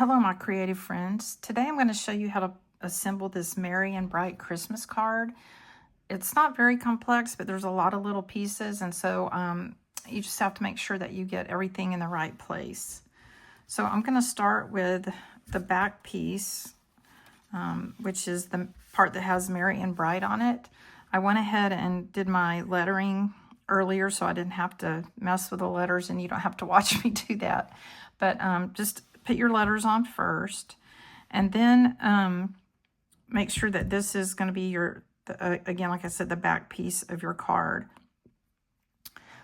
Hello, my creative friends. Today I'm going to show you how to assemble this merry and bright Christmas card. It's not very complex, but there's a lot of little pieces, and so you just have to make sure that you get everything in the right place. So I'm going to start with the back piece, which is the part that has merry and bright on it. I went ahead and did my lettering earlier so I didn't have to mess with the letters, and you don't have to watch me do that. But just put your letters on first, and then make sure that this is going to be your, again, like I said, the back piece of your card.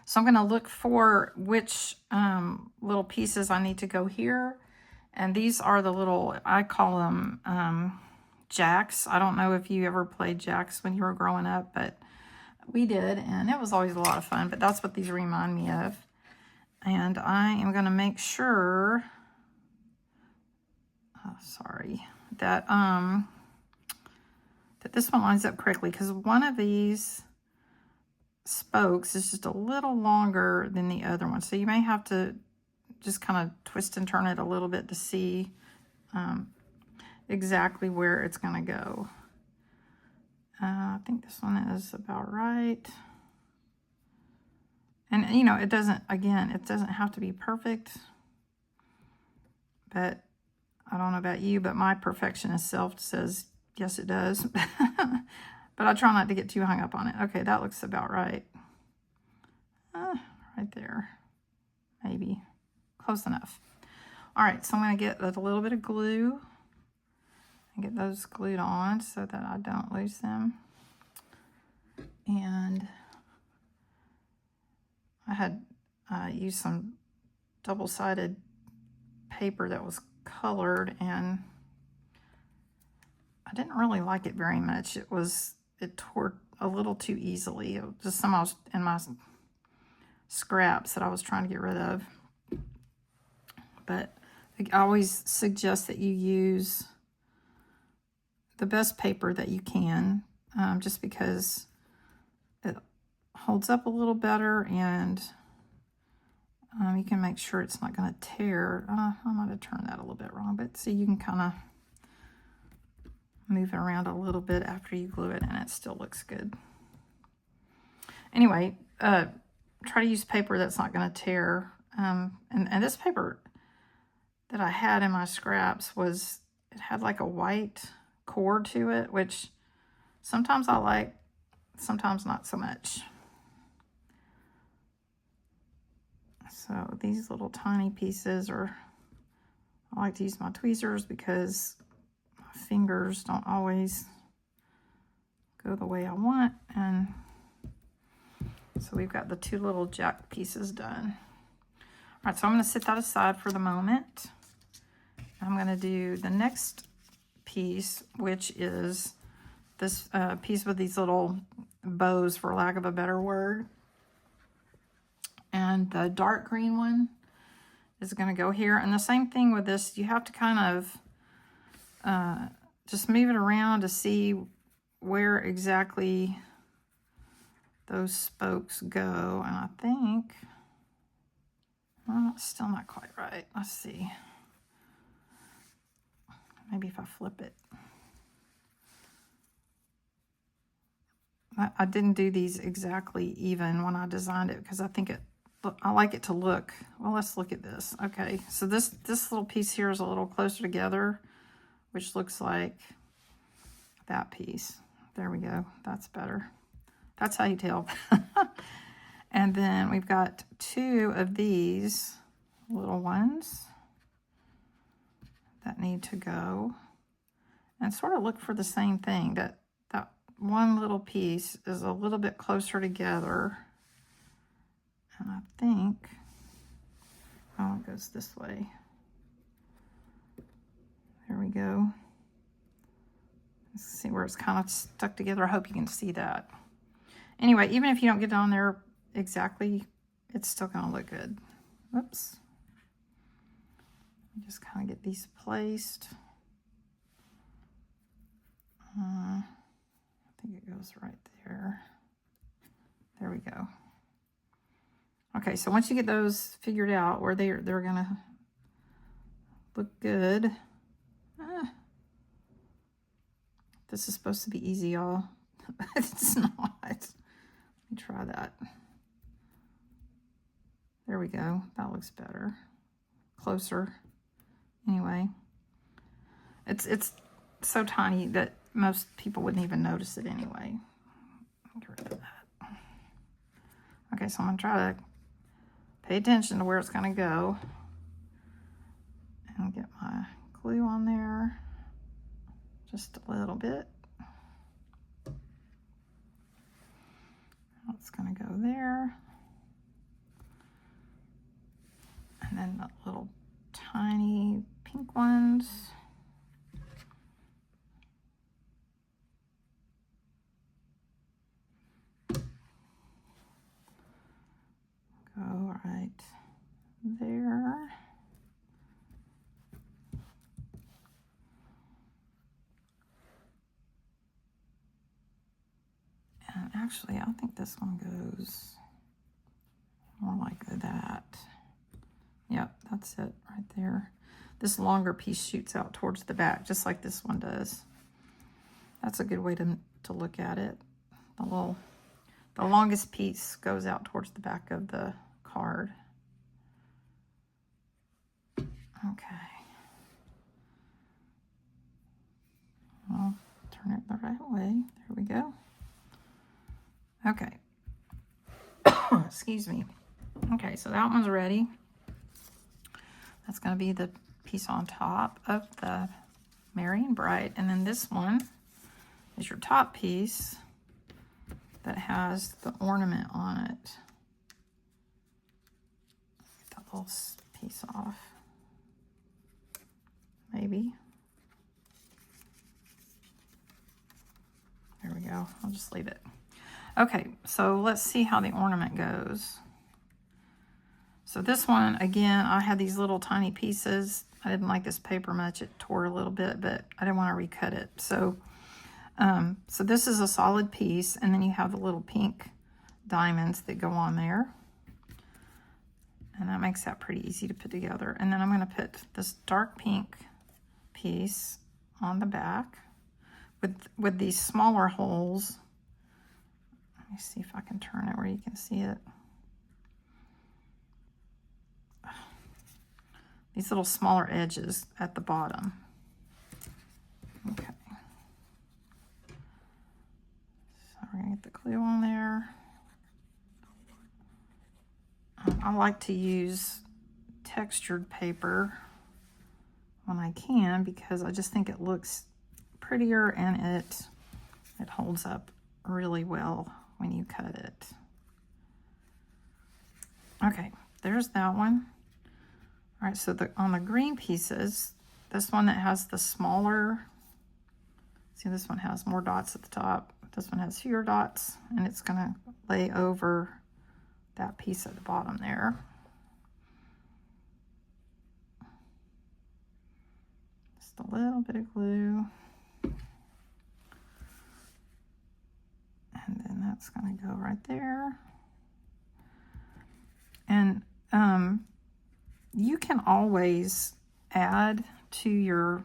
So I'm going to look for which little pieces I need to go here. And these are the little, I call them jacks. I don't know if you ever played jacks when you were growing up, but we did, and it was always a lot of fun. But that's what these remind me of. And I am going to make sure, that that this one lines up correctly, because one of these spokes is just a little longer than the other one. So you may have to just kind of twist and turn it a little bit to see exactly where it's going to go. I think this one is about right. And, you know, it doesn't, again, it doesn't have to be perfect. But I don't know about you, but my perfectionist self says, yes, it does. But I try not to get too hung up on it. Okay, that looks about right. Right there. Maybe. Close enough. All right, so I'm going to get a little bit of glue and get those glued on so that I don't lose them. And I had used some double-sided paper that was colored, and I didn't really like it very much. It tore a little too easily. It was just some I was in my scraps that I was trying to get rid of. But I always suggest that you use the best paper that you can, just because it holds up a little better, and you can make sure it's not going to tear. I might have turned that a little bit wrong, but see, you can kind of move it around a little bit after you glue it, and it still looks good. Anyway, try to use paper that's not going to tear. And this paper that I had in my scraps it had like a white cord to it, which sometimes I like, sometimes not so much. So these little tiny pieces I like to use my tweezers because my fingers don't always go the way I want. And so we've got the two little jack pieces done. All right, so I'm going to set that aside for the moment. I'm going to do the next piece, which is this piece with these little bows, for lack of a better word. And the dark green one is going to go here. And the same thing with this, you have to kind of just move it around to see where exactly those spokes go. And I think, well, it's still not quite right. Let's see. Maybe if I flip it. I didn't do these exactly even when I designed it, because I think I like it to look, well, let's look at this. Okay, so this little piece here is a little closer together, which looks like that piece. There we go. That's better. That's how you tell. And then we've got two of these little ones that need to go, and sort of look for the same thing, that one little piece is a little bit closer together. And I think, oh, it goes this way. There we go. Let's see where it's kind of stuck together. I hope you can see that. Anyway, even if you don't get it on there exactly, it's still going to look good. Whoops. Just kind of get these placed. I think it goes right there. There we go. Okay, so once you get those figured out where they're going to look good. This is supposed to be easy, y'all. It's not. Let me try that. There we go. That looks better. Closer. Anyway. It's so tiny that most people wouldn't even notice it anyway. Get rid of that. Okay, so I'm going to try to pay attention to where it's going to go. And get my glue on there. Just a little bit. It's going to go there. And then the little tiny pink ones. Go right there. And actually, I think this one goes more like that. Yep, that's it right there. This longer piece shoots out towards the back, just like this one does. That's a good way to look at it. The longest piece goes out towards the back of the card. Okay. I'll turn it the right way. There we go. Okay. Excuse me. Okay, so that one's ready. That's going to be the piece on top of the Merry and Bright. And then this one is your top piece that has the ornament on it. Get that little piece off. Maybe. There we go. I'll just leave it. Okay, so let's see how the ornament goes. So this one, again, I had these little tiny pieces. I didn't like this paper much. It tore a little bit, but I didn't want to recut it. So this is a solid piece, and then you have the little pink diamonds that go on there. And that makes that pretty easy to put together. And then I'm going to put this dark pink piece on the back with these smaller holes. Let me see if I can turn it where you can see it. These little smaller edges at the bottom. Okay. So we're going to get the glue on there. I like to use textured paper when I can because I just think it looks prettier and it holds up really well when you cut it. Okay, there's that one. All right, so on the green pieces, this one that has the smaller, see this one has more dots at the top. This one has fewer dots, and it's gonna lay over that piece at the bottom there. Just a little bit of glue. And then that's gonna go right there. And you can always add to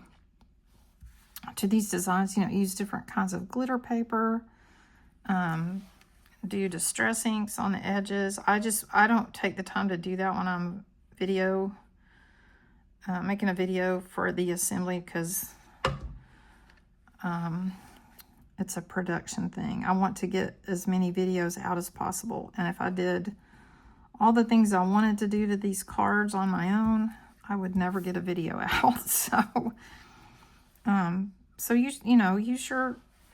these designs, use different kinds of glitter paper, do distress inks on the edges. I don't take the time to do that when I'm making a video for the assembly because it's a production thing. I want to get as many videos out as possible, and if I did all the things I wanted to do to these cards on my own, I would never get a video out. So use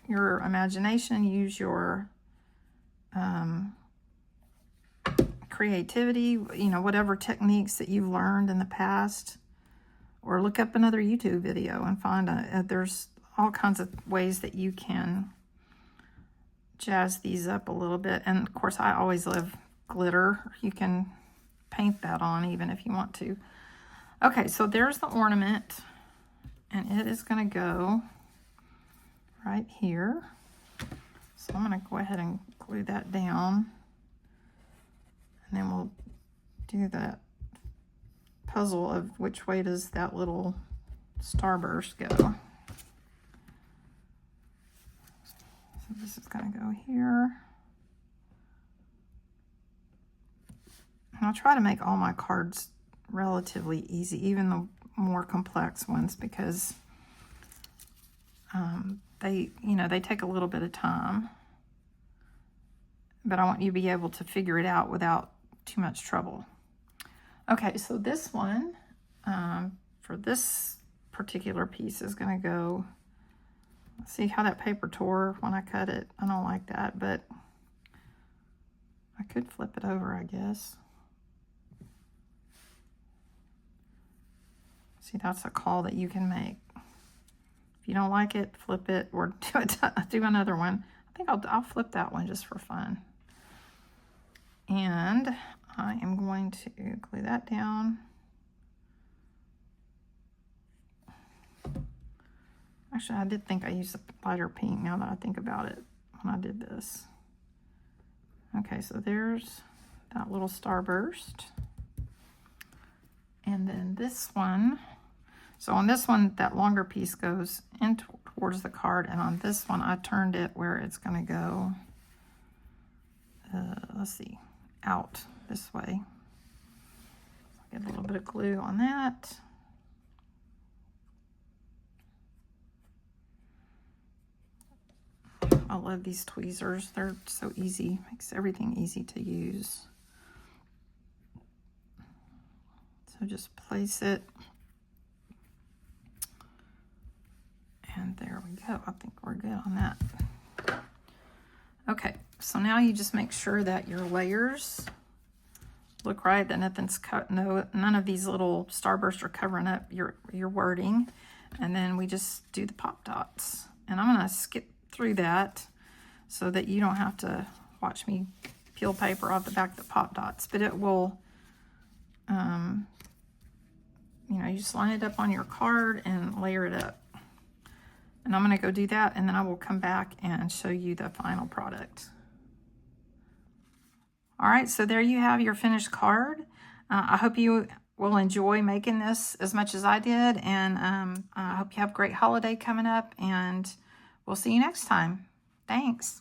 your imagination, use your creativity, whatever techniques that you've learned in the past, or look up another YouTube video and find there's all kinds of ways that you can jazz these up a little bit. And of course, I always love glitter. You can paint that on even if you want to. Okay, so there's the ornament, and it is going to go right here. So I'm going to go ahead and glue that down, and then we'll do that puzzle of which way does that little starburst go. So this is going to go here. And I'll try to make all my cards relatively easy, even the more complex ones, because they take a little bit of time. But I want you to be able to figure it out without too much trouble. Okay, so this one, for this particular piece is going to go, see how that paper tore when I cut it? I don't like that, but I could flip it over, I guess. See, that's a call that you can make. If you don't like it, flip it or do another one. I think I'll flip that one just for fun. And I am going to glue that down. Actually, I did think I used a lighter pink now that I think about it when I did this. Okay, so there's that little starburst. And then this one, so on this one, that longer piece goes in towards the card, and on this one, I turned it where it's going to go, let's see, out this way. Get a little bit of glue on that. I love these tweezers. They're so easy. Makes everything easy to use. So just place it. And there we go. I think we're good on that. Okay, so now you just make sure that your layers look right, that nothing's cut, none of these little starbursts are covering up your wording. And then we just do the pop dots. And I'm going to skip through that so that you don't have to watch me peel paper off the back of the pop dots. But it will, you just line it up on your card and layer it up. And I'm going to go do that, and then I will come back and show you the final product. All right, so there you have your finished card. I hope you will enjoy making this as much as I did, and I hope you have a great holiday coming up, and we'll see you next time. Thanks.